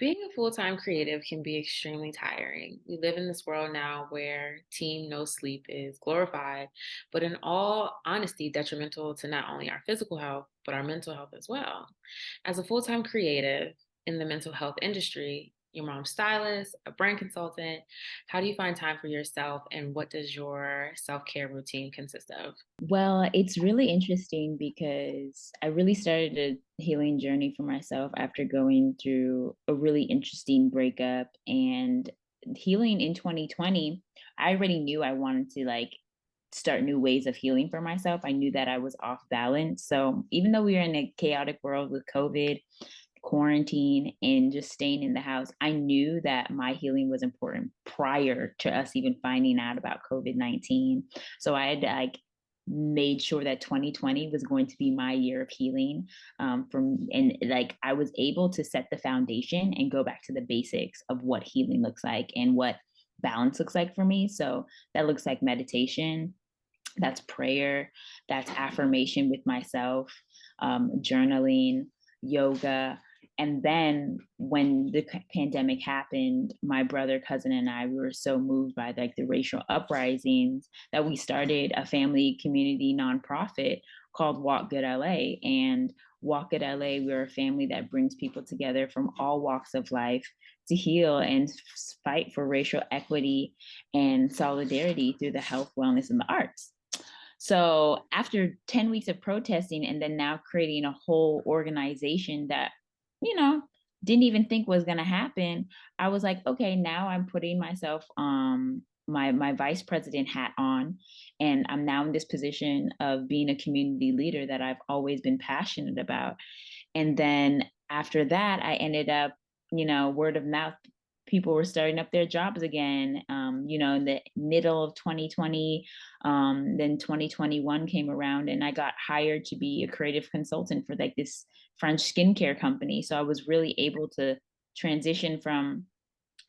Being a full-time creative can be extremely tiring. We live in this world now where team no sleep is glorified, but in all honesty, detrimental to not only our physical health, but our mental health as well. As a full-time creative in the mental health industry, your mom's stylist, a brand consultant, how do you find time for yourself and what does your self-care routine consist of? Well, it's really interesting because I really started a healing journey for myself after going through a really interesting breakup and healing in 2020. I already knew I wanted to start new ways of healing for myself. I knew that I was off balance. So even though we were in a chaotic world with COVID, quarantine, and just staying in the house, I knew that my healing was important prior to us even finding out about COVID-19. So I had made sure that 2020 was going to be my year of healing, from and like I was able to set the foundation and go back to the basics of what healing looks like and what balance looks like for me. So that looks like meditation, that's prayer, that's affirmation with myself, journaling, yoga. And then when the pandemic happened, my brother, cousin, and I, we were so moved by the racial uprisings that we started a family community nonprofit called Walk Good LA. And Walk Good LA, we're a family that brings people together from all walks of life to heal and fight for racial equity and solidarity through the health, wellness, and the arts. So after 10 weeks of protesting and then now creating a whole organization that, you know, didn't even think was going to happen, I was like, okay, now I'm putting myself my vice president hat on, and I'm now in this position of being a community leader that I've always been passionate about. And then after that, I ended up, word of mouth, people were starting up their jobs again, in the middle of 2020. Then 2021 came around and I got hired to be a creative consultant for this French skincare company. So I was really able to transition from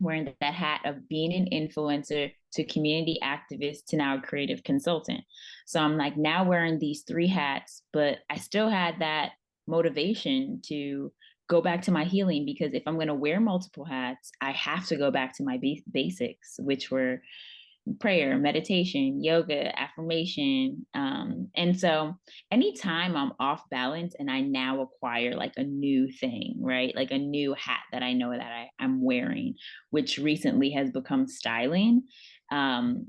wearing that hat of being an influencer to community activist to now a creative consultant. So I'm like now wearing these three hats, but I still had that motivation to go back to my healing, because if I'm going to wear multiple hats, I have to go back to my basics, which were prayer, meditation, yoga, affirmation. And so anytime I'm off balance and I now acquire like a new thing, right? Like a new hat that I know that I'm wearing, which recently has become styling. Um,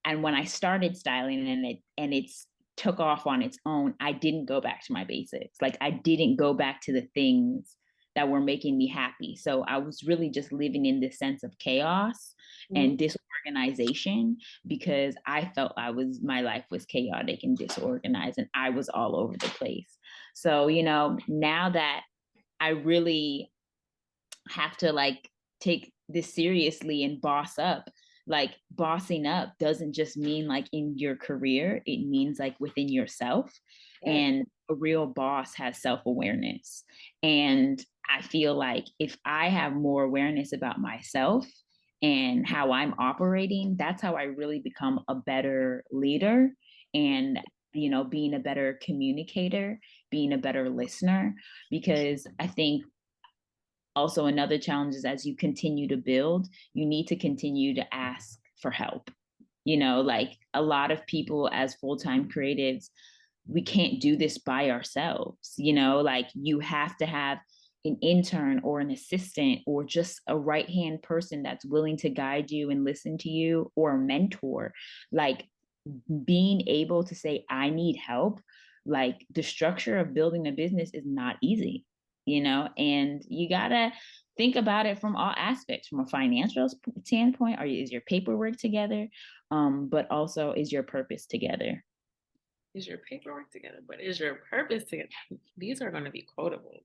and when I started styling and it's took off on its own, I didn't go back to my basics. Like I didn't go back to the things that were making me happy. So I was really just living in this sense of chaos Mhm. and disorganization, because I felt my life was chaotic and disorganized and I was all over the place. So, now that I really have to take this seriously and boss up. Like bossing up doesn't just mean like in your career, it means like within yourself. Yes. And a real boss has self-awareness. And I feel like if I have more awareness about myself and how I'm operating, that's how I really become a better leader, and being a better communicator, being a better listener. Because I think also another challenge is, as you continue to build, you need to continue to ask for help. Like a lot of people as full-time creatives, we can't do this by ourselves. Like you have to have an intern or an assistant or just a right hand person that's willing to guide you and listen to you, or a mentor. Like being able to say I need help, like the structure of building a business is not easy, and you gotta think about it from all aspects, from a financial standpoint, or is your paperwork together, but also is your purpose together. Is your paperwork together? But is your purpose together? These are going to be quotables.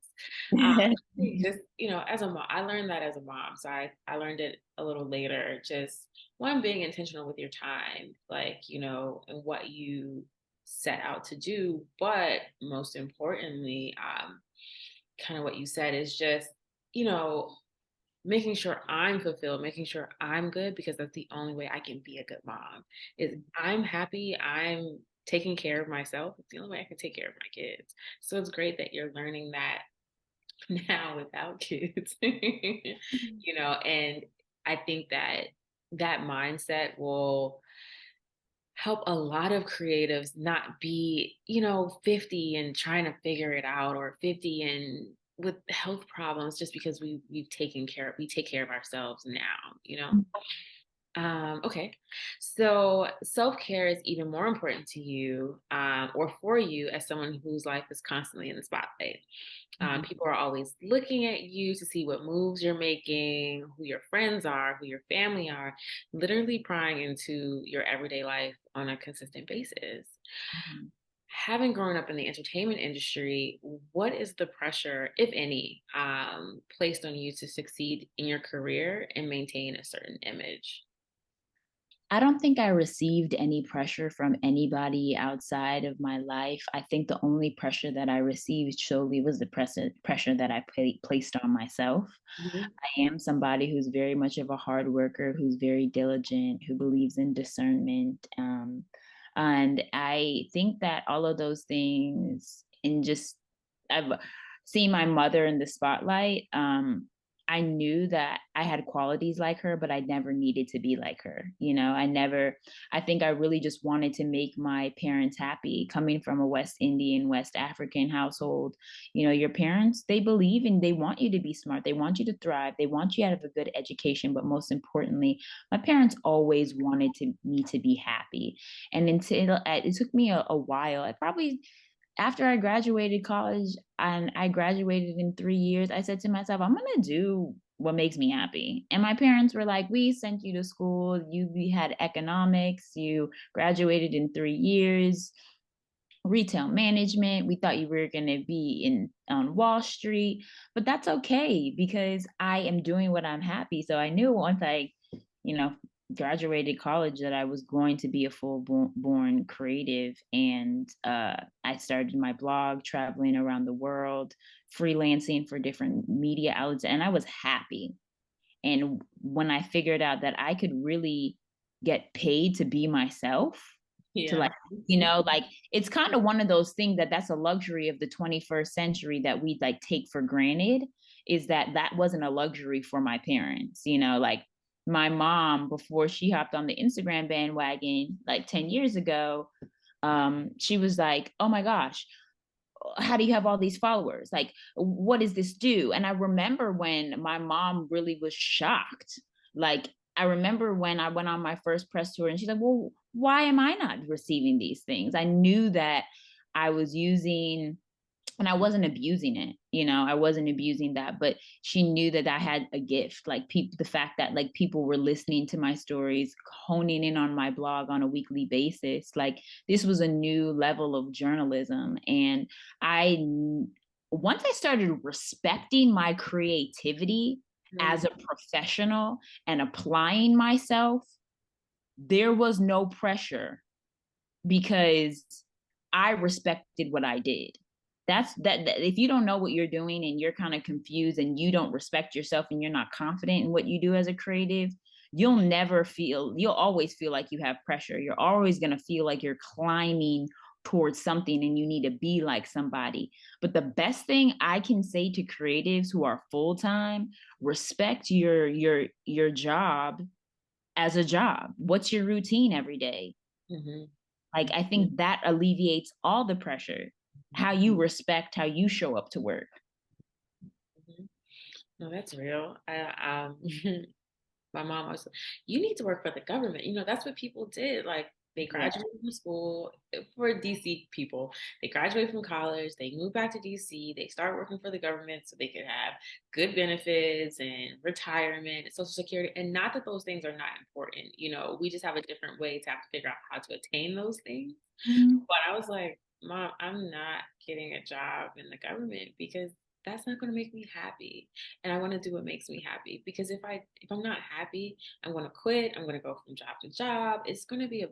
Um, just as a mom, I learned that as a mom. So I learned it a little later. Just one, being intentional with your time, and what you set out to do. But most importantly, kind of what you said is just you know making sure I'm fulfilled, making sure I'm good, because that's the only way I can be a good mom. Is I'm happy, I'm taking care of myself. It's the only way I can take care of my kids. So it's great that you're learning that now without kids. And I think that that mindset will help a lot of creatives not be, 50 and trying to figure it out, or 50 and with health problems, just because we take care of ourselves now. Okay. So self-care is even more important to you, or for you, as someone whose life is constantly in the spotlight. Mhm. People are always looking at you to see what moves you're making, who your friends are, who your family are, literally prying into your everyday life on a consistent basis. Mhm. Having grown up in the entertainment industry, what is the pressure, if any, placed on you to succeed in your career and maintain a certain image? I don't think I received any pressure from anybody outside of my life. I think the only pressure that I received solely was the pressure that I placed on myself. Mhm. I am somebody who's very much of a hard worker, who's very diligent, who believes in discernment. And I think that all of those things, and just I've seen my mother in the spotlight. I knew that I had qualities like her, but I never needed to be like her. I think I really just wanted to make my parents happy. Coming from a West Indian, West African household, your parents, they believe and they want you to be smart. They want you to thrive. They want you to have a good education. But most importantly, my parents always wanted me to be happy. And until it took me a while, I probably after I graduated college and I graduated in 3 years, I said to myself, I'm going to do what makes me happy. And my parents were like, we sent you to school, you had economics, you graduated in 3 years, retail management. We thought you were going to be in on Wall Street, but that's okay because I am doing what I'm happy. So I knew once I, you know, graduated college that I was going to be a full born creative. And I started my blog, traveling around the world, freelancing for different media outlets, and I was happy. And when I figured out that I could really get paid to be myself, to Yeah. like, like it's kind of one of those things that's a luxury of the 21st century that we like take for granted, is that wasn't a luxury for my parents. Like my mom, before she hopped on the Instagram bandwagon like 10 years ago, she was like, oh my gosh, how do you have all these followers? Like, what does this do? And I remember when my mom really was shocked. Like, I remember when I went on my first press tour and she's like, well, why am I not receiving these things? I knew that I was using, and I wasn't abusing it. I wasn't abusing that, but she knew that I had a gift. Like people, the fact that like people were listening to my stories, honing in on my blog on a weekly basis, like this was a new level of journalism. And I, once I started respecting my creativity Mhm. as a professional and applying myself, there was no pressure because I respected what I did. That if you don't know what you're doing and you're kind of confused and you don't respect yourself and you're not confident in what you do as a creative, you'll always feel like you have pressure. You're always going to feel like you're climbing towards something and you need to be like somebody. But the best thing I can say to creatives who are full-time, respect your job as a job. What's your routine every day? Mhm. Like, I think that alleviates all the pressure. How you respect how you show up to work. Mhm. No, that's real. My mom was, you need to work for the government. That's what people did. Like they Yeah. graduated from school, for DC people. They graduate from college, they move back to DC, they start working for the government so they could have good benefits and retirement and social security. And not that those things are not important. We just have a different way to have to figure out how to attain those things. Mhm. But I was like, Mom, I'm not getting a job in the government because that's not going to make me happy. And I want to do what makes me happy, because if I'm not happy, I'm going to quit. I'm going to go from job to job. It's going to be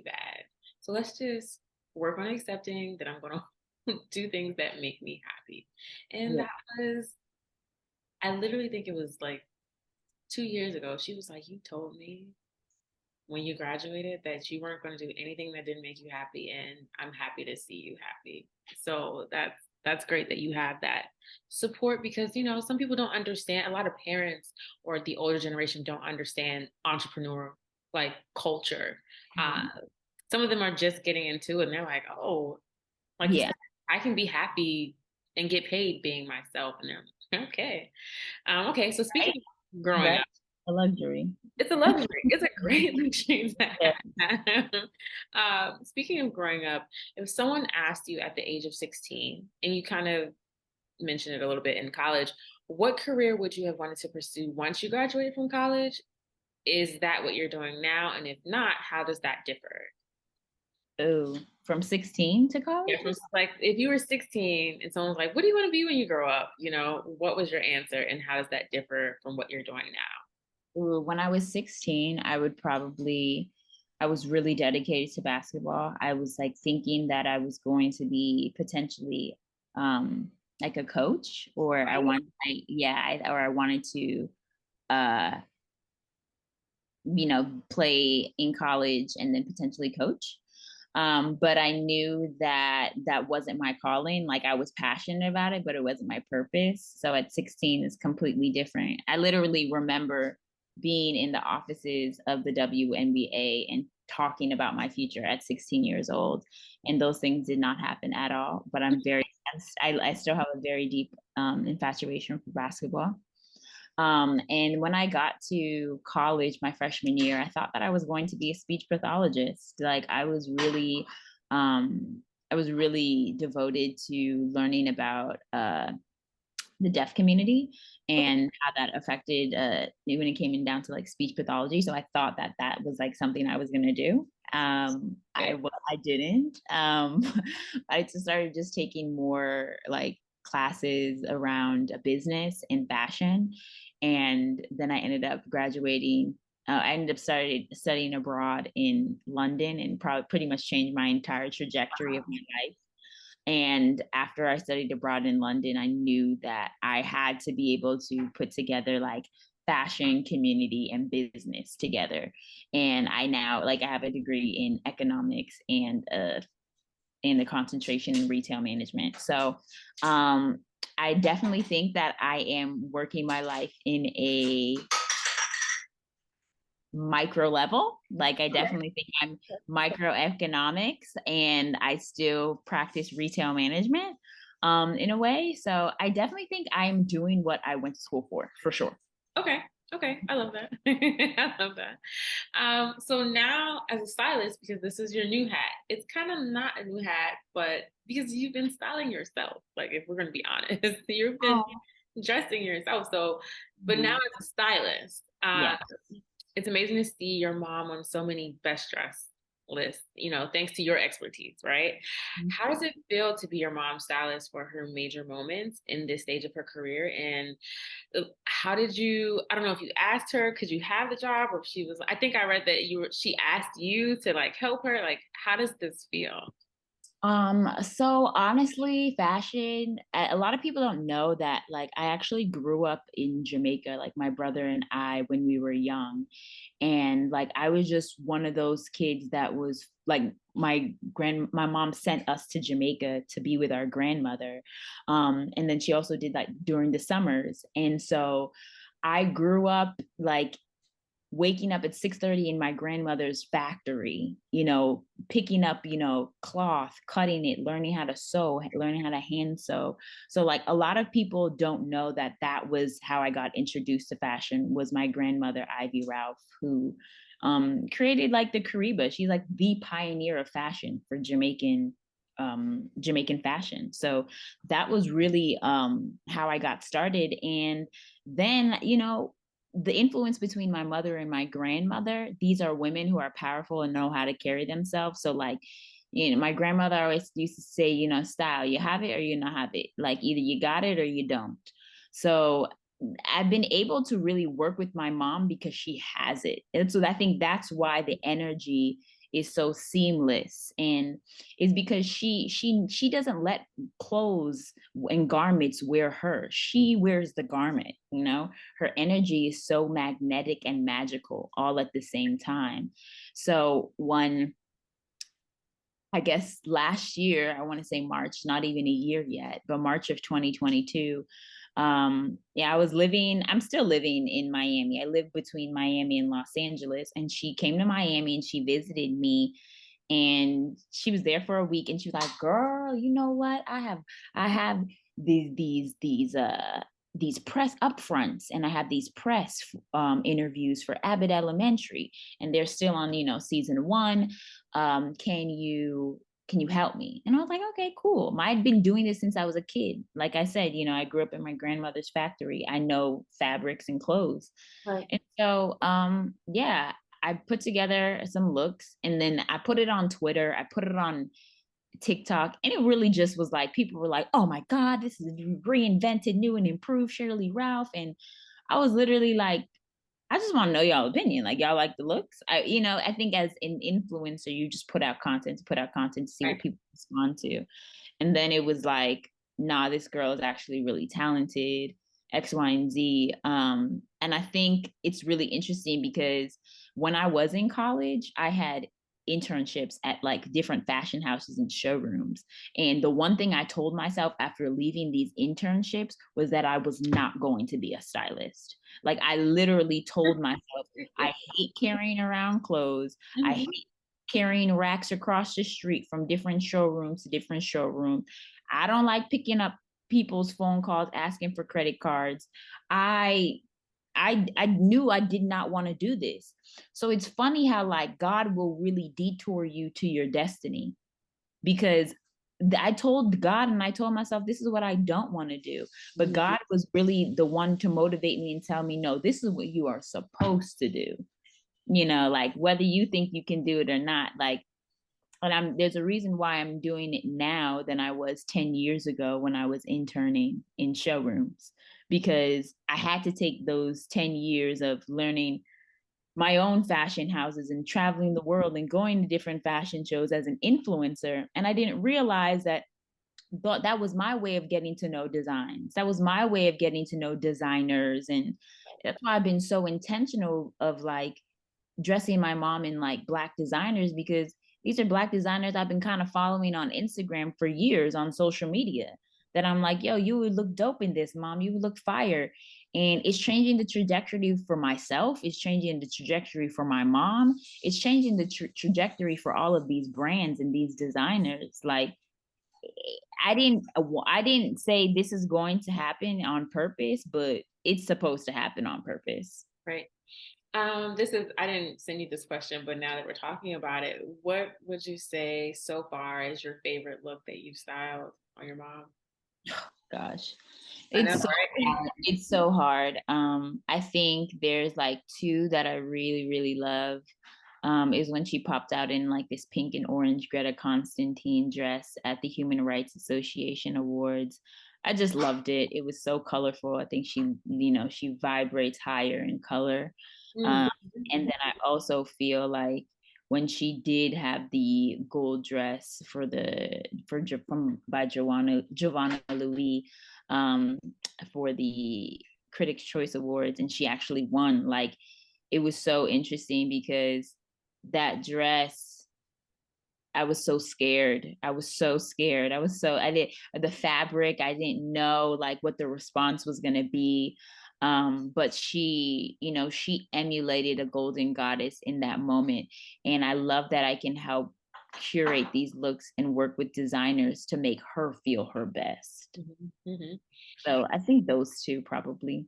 bad. So let's just work on accepting that I'm going to do things that make me happy. And Yeah. that was, I literally think it was like 2 years ago. She was like, you told me when you graduated that you weren't going to do anything that didn't make you happy, and I'm happy to see you happy. So That's great that you have that support because, some people don't understand, a lot of parents or the older generation don't understand entrepreneur like culture. Uh, Mhm. some of them are just getting into it and they're like, oh, like you Yeah, said, I can be happy and get paid being myself. And they're like, okay. Okay. So speaking right? of growing up, That's a luxury. it's a luxury. It's a great luxury to Yeah. have. Speaking of growing up, if someone asked you at the age of 16, and you kind of mentioned it a little bit in college, what career would you have wanted to pursue once you graduated from college? Is that what you're doing now? And if not, how does that differ? Oh, from 16 to Yeah, college? from like if you were 16 and someone's like, what do you want to be when you grow up? What was your answer and how does that differ from what you're doing now? Ooh, when I was 16, I was really dedicated to basketball. I was like thinking that I was going to be potentially like a coach, or I wanted to uh play in college and then potentially coach. But I knew that that wasn't my calling. Like I was passionate about it, but it wasn't my purpose. So at 16 is completely different. I literally remember being in the offices of the WNBA and talking about my future at 16 years old. And those things did not happen at all. But I still have a very deep infatuation for basketball. And when I got to college my freshman year, I thought that I was going to be a speech pathologist. Like I was really devoted to learning about the deaf community Okay. and how that affected when it came in down to like speech pathology. So I thought that that was like something I was going to do. Okay. I didn't. I just started just taking more like classes around business and fashion, and then I ended up graduating. I ended up started studying abroad in London and probably pretty much changed my entire trajectory of my life. And after I studied abroad in London, I knew that I had to be able to put together like fashion, community, and business together. And I now like I have a degree in economics and in the concentration in retail management. So I definitely think that I am working my life in a micro level. Like I definitely think I'm microeconomics and I still practice retail management in a way. So I definitely think I'm doing what I went to school for sure. Okay. Okay. I love that. I love that. So now as a stylist, because this is your new hat, it's kind of not a new hat, but because you've been styling yourself, like if we're going to be honest, you've been Oh, dressing yourself. So, but now mhm. as a stylist, Yeah. it's amazing to see your mom on so many best dressed lists, thanks to your expertise, right? How does it feel to be your mom's stylist for her major moments in this stage of her career? And how did you, I don't know if you asked her, could you have the job? Or if she was, I think I read that she asked you to like help her. Like, how does this feel? So honestly, fashion, a lot of people don't know that like I actually grew up in Jamaica, like my brother and I when we were young. And like I was just one of those kids that was like my mom sent us to Jamaica to be with our grandmother. And then she also did like during the summers. And so I grew up like waking up at 6:30 in my grandmother's factory, picking up, cloth, cutting it, learning how to sew, learning how to hand sew. So like a lot of people don't know that that was how I got introduced to fashion was my grandmother, Ivy Ralph, who created like the Kariba. She's like the pioneer of fashion for Jamaican fashion. So that was really how I got started. And then, the influence between my mother and my grandmother, these are women who are powerful and know how to carry themselves. So like, my grandmother always used to say, style, you have it or you not have it. Like either you got it or you don't. So I've been able to really work with my mom because she has it. And so I think that's why the energy is so seamless, and is because she doesn't let clothes and garments wear her. She wears the garment, her energy is so magnetic and magical all at the same time. So I guess last year, I want to say March, not even a year yet, but March of 2022. Yeah, I'm still living in Miami. I live between Miami and Los Angeles. And she came to Miami and she visited me, and she was there for a week, and she was like, girl, you know what? I have these press upfronts, and I have these press interviews for Abbott Elementary, and they're still on, season one. Can you help me? And I was like, okay, cool. I'd been doing this since I was a kid. Like I said, I grew up in my grandmother's factory. I know fabrics and clothes. Right. And so, yeah, I put together some looks, and then I put it on Twitter. I put it on TikTok, and it really just was like, people were like, oh my God, this is reinvented, new and improved Shirley Ralph. And I was literally like, I just want to know y'all opinion. Like, y'all like the looks? I think as an influencer, you just put out content to see what Right. people respond to. And then it was like, nah, this girl is actually really talented, X, Y, and Z. And I think it's really interesting because when I was in college, I had internships at like different fashion houses and showrooms. And the one thing I told myself after leaving these internships was that I was not going to be a stylist. Like, I literally told myself, I hate carrying around clothes. I Mhm. hate carrying racks across the street from different showrooms to different showrooms. I don't like picking up people's phone calls asking for credit cards. I I knew I did not want to do this. So it's funny how like God will really detour you to your destiny, because I told God and I told myself, this is what I don't want to do. But Mhm. God was really the one to motivate me and tell me, no, this is what you are supposed to do. Like, whether you think you can do it or not, like, and there's a reason why I'm doing it now than I was 10 years ago when I was interning in showrooms, because I had to take those 10 years of learning my own fashion houses and traveling the world and going to different fashion shows as an influencer. And I didn't realize that that was my way of getting to know designs. That was my way of getting to know designers. And that's why I've been so intentional of like dressing my mom in like Black designers, because these are Black designers I've been kind of following on Instagram for years on social media, that I'm like, yo, you would look dope in this, mom. You would look fire. And it's changing the trajectory for myself. It's changing the trajectory for my mom. It's changing the trajectory for all of these brands and these designers. Like, I didn't say this is going to happen on purpose, but it's supposed to happen on purpose. Right. I didn't send you this question, but now that we're talking about it, what would you say so far is your favorite look that you've styled on your mom? Gosh, I know, it's so right? hard. It's so hard. I think there's like two that I really, really love. Is when she popped out in like this pink and orange Greta Constantine dress at the Human Rights Association Awards. I just loved it. It was so colorful. I think she vibrates higher in color. Mhm. Um, and then I also feel like when she did have the gold dress from by Giovanna Louis, um, for the Critics' Choice Awards, and she actually won. Like, it was so interesting because that dress, I was so scared. I was so scared. I did the fabric. I didn't know like what the response was going to be. But she emulated a golden goddess in that moment. And I love that I can help curate these looks and work with designers to make her feel her best. Mhm. Mhm. So I think those two probably.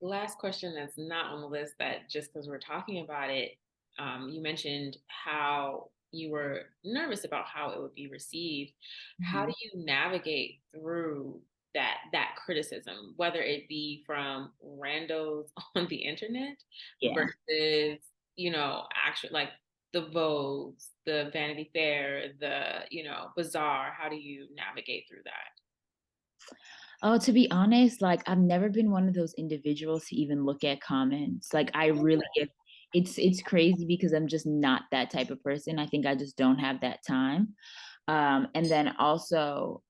Last question that's not on the list, that just because we're talking about it, you mentioned how you were nervous about how it would be received. How do Mhm. you navigate through that criticism, whether it be from randos on the internet Yeah. versus, actual like the Vogues, the Vanity Fair, the, Bazaar? How do you navigate through that? Oh, to be honest, like, I've never been one of those individuals to even look at comments. Like, I really get it's crazy because I'm just not that type of person. I think I just don't have that time. And then also,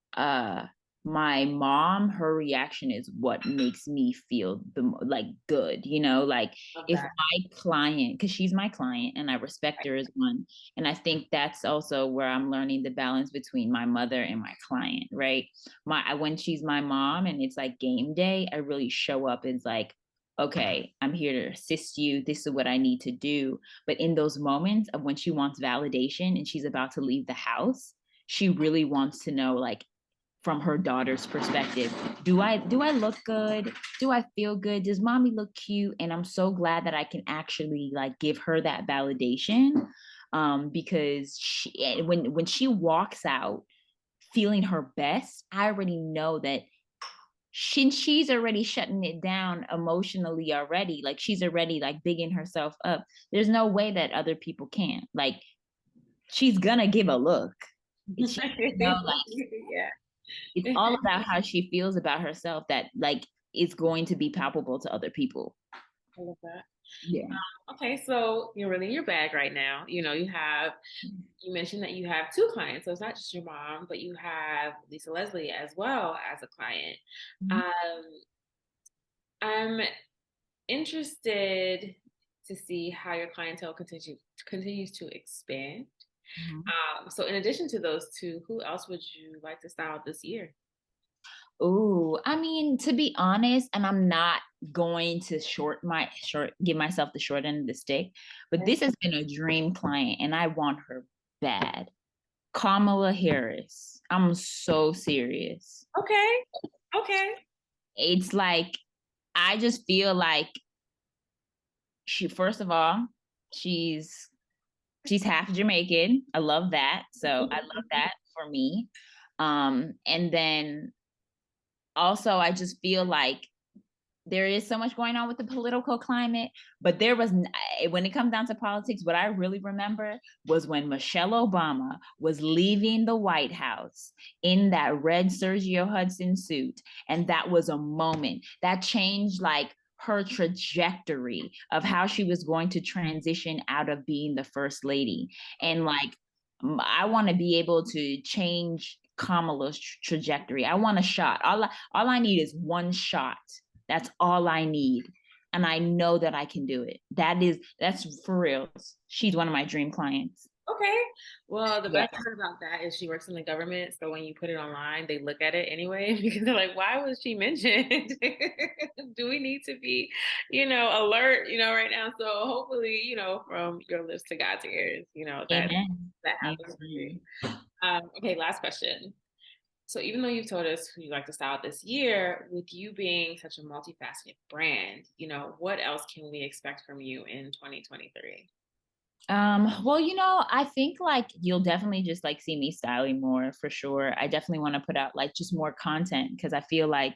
my mom, her reaction is what makes me feel like good, like Love if that. my client, because she's my client and I respect her as one. And I think that's also where I'm learning the balance between my mother and my client, right? When she's my mom and it's like game day, I really show up as like, okay, I'm here to assist you. This is what I need to do. But in those moments of when she wants validation and she's about to leave the house, she really wants to know, like, from her daughter's perspective, do I look good? Do I feel good? Does mommy look cute? And I'm so glad that I can actually like give her that validation, because when she walks out feeling her best, I already know that she's already shutting it down emotionally already. Like she's already like bigging herself up. There's no way that other people can. Like she's gonna give a look. She, like Yeah. it's all about how she feels about herself that like is going to be palpable to other people. I love that. Yeah. Okay, so you're really in your bag right now. You mentioned that you have two clients, so it's not just your mom, but you have Lisa Leslie as well as a client. Mhm. Um, I'm interested to see how your clientele continues to expand. Mhm. So in addition to those two, who else would you like to style this year? Ooh, I mean, to be honest, and I'm not going to give myself the short end of the stick, but Okay. this has been a dream client and I want her bad. Kamala Harris. I'm so serious. Okay. Okay. It's like I just feel like first of all, she's she's half Jamaican. I love that. So I love that for me. And then also I just feel like there is so much going on with the political climate, but when it comes down to politics, what I really remember was when Michelle Obama was leaving the White House in that red Sergio Hudson suit. And that was a moment that changed like her trajectory of how she was going to transition out of being the first lady. And like, I want to be able to change Kamala's trajectory. I want a shot. All I need is one shot. That's all I need. And I know that I can do it. That's for real. She's one of my dream clients. Okay. Well, the Yeah. best part about that is she works in the government. So when you put it online, they look at it anyway because they're like, why was she mentioned? Do we need to be, alert, right now? So hopefully, from your lips to God's ears, Amen. that happens for you. Amen. Okay, last question. So even though you've told us who you like to style this year, with you being such a multifaceted brand, what else can we expect from you in 2023? Well, I think like you'll definitely just like see me styling more for sure. I definitely want to put out like just more content because I feel like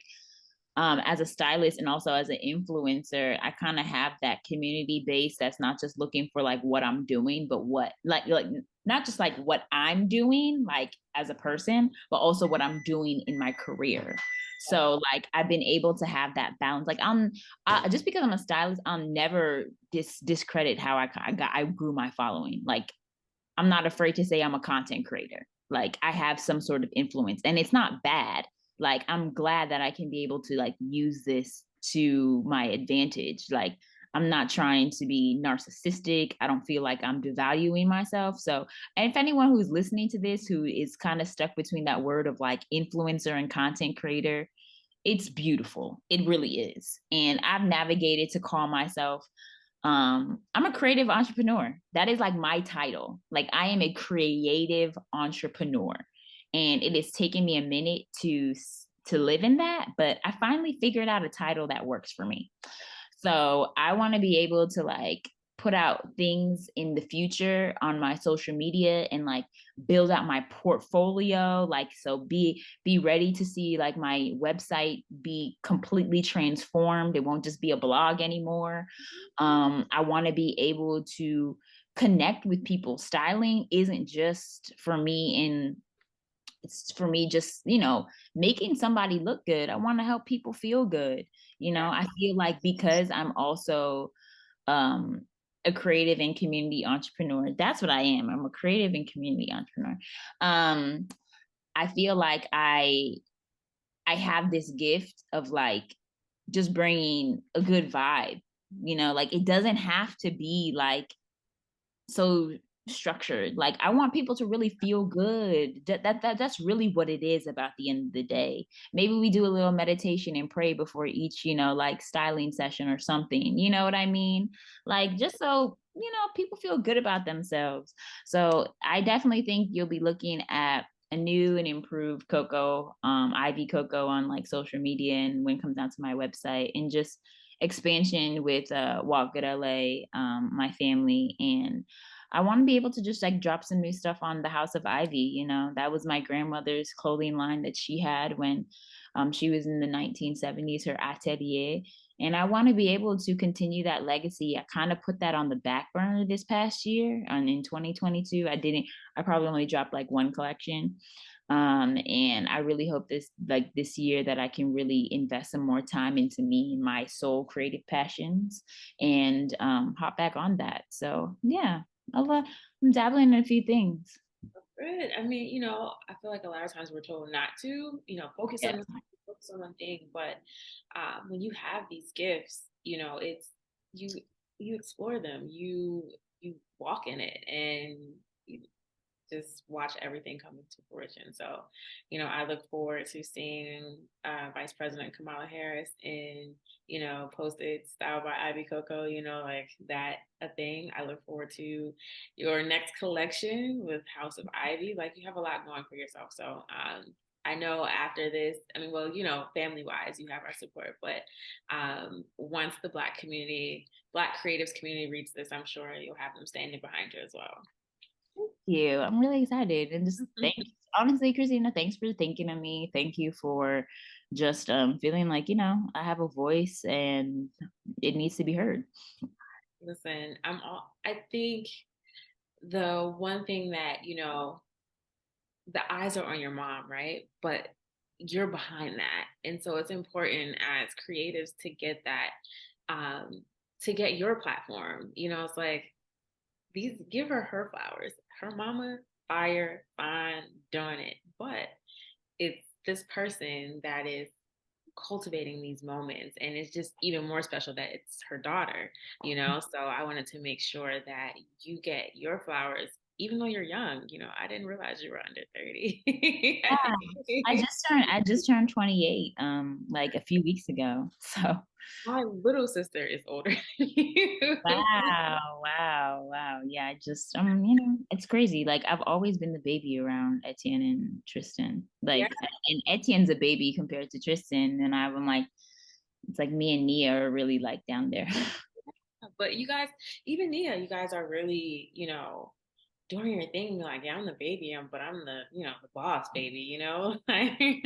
as a stylist and also as an influencer, I kind of have that community base that's not just looking for like what I'm doing, but what like not just like what I'm doing like as a person, but also what I'm doing in my career. So like I've been able to have that balance. Like just because I'm a stylist, I'll never discredit how I grew my following. Like I'm not afraid to say I'm a content creator. Like I have some sort of influence and it's not bad. Like I'm glad that I can be able to like use this to my advantage. Like I'm not trying to be narcissistic. I don't feel like I'm devaluing myself. So, and if anyone who's listening to this who is kind of stuck between that word of like influencer and content creator, it's beautiful. It really is. And I've navigated to call myself I'm a creative entrepreneur. That is like my title. Like I am a creative entrepreneur. And it has taken me a minute to live in that, but I finally figured out a title that works for me. So I want to be able to like put out things in the future on my social media and like build out my portfolio, like so be ready to see like my website be completely transformed. It won't just be a blog anymore. I want to be able to connect with people. Styling isn't just for me in it's for me just making somebody look good. I want to help people feel good. Yeah. I feel like because I'm also um a creative and community entrepreneur, that's what I am. I'm a creative and community entrepreneur. um I feel like I have this gift of like just bringing a good vibe, like it doesn't have to be like so structured. Like I want people to really feel good. That's really what it is about the end of the day. Maybe we do a little meditation and pray before each, like styling session or something. You know what I mean? Like just so, people feel good about themselves. So I definitely think you'll be looking at a new and improved Coco, Ivy Coco on like social media and when it comes down to my website and just expansion with Walk Good LA, my family, and I want to be able to just like drop some new stuff on the House of Ivy. That was my grandmother's clothing line that she had when she was in the 1970s, her atelier. And I want to be able to continue that legacy. I kind of put that on the back burner this past year. And in 2022, I probably only dropped like one collection. And I really hope this year that I can really invest some more time into me and my soul creative passions and hop back on that. So yeah, I'm dabbling in a few things. Good. I mean, I feel like a lot of times we're told not to, Yeah. focus on one thing. But when you have these gifts, it's you you explore them, you walk in it, and you just watch everything come into fruition. So, I look forward to seeing Vice President Kamala Harris in, posted style by Ivy Coco, like that a thing. I look forward to your next collection with House of Ivy. Like you have a lot going for yourself. So I know after this, I mean, well, family wise, you have our support, but once the Black creatives community reads this, I'm sure you'll have them standing behind you as well. Thank you. I'm really excited. And just thank you. Honestly, Christina, thanks for thinking of me. Thank you for just feeling like, I have a voice and it needs to be heard. Listen, I think the one thing that, the eyes are on your mom, right? But you're behind that. And so it's important as creatives um, to get your platform. It's like give her flowers. Her mama, fire, fine, done it. But it's this person that is cultivating these moments, and it's just even more special that it's her daughter. So I wanted to make sure that you get your flowers even though you're young. I didn't realize you were under 30. Yeah. I just turned 28 like a few weeks ago. So My little sister is older than you. wow, wow, wow. Yeah, I just it's crazy. Like I've always been the baby around Etienne and Tristan. Yeah, Like and Etienne's a baby compared to Tristan. And I'm like, it's like me and Nia are really like down there. but you guys, even Nia, you guys are really, doing your thing. Like, yeah, I'm the baby, but I'm the boss baby. Oh, thank you.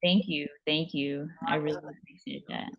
Thank you. Thank you. I really appreciate that.